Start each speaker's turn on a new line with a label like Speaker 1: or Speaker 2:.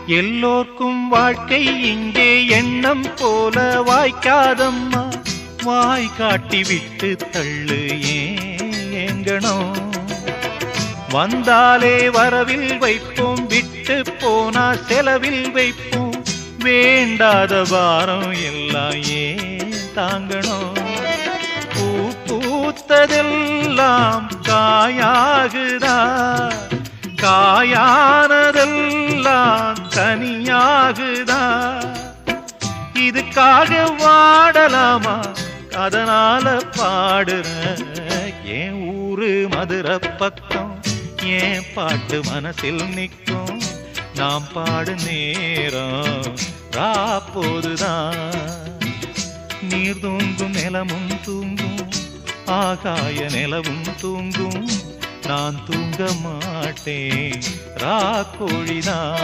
Speaker 1: எல்லோர்க்கும் வாழ்க்கை இங்கே எண்ணம் போல வாய்க்காதம்மா. வாய் காட்டி விட்டு தள்ளு ஏங்கணும். வந்தாலே வரவில் வைப்போம், விட்டு போனா செலவில் வைப்போம். வேண்டாத பாரம் எல்லாம் ஏன் தாங்கணும். பூ பூத்ததெல்லாம் காயாகுதா, காயானதெல்லாம் கனியாகுதா. இதுக்காக வாடலாமா, அதனால பாடுற. என் ஊரு மதுரை பக்கம், என் பாட்டு மனசில் நிற்கும். நாம் பாடு நேரம் ராப்போதுதான். நீர் தூங்கும் நிலமும் தூங்கும், ஆகாய நிலவும் தூங்கும். நான் தூங்க மாட்டேன், ராக்கோழிதான்.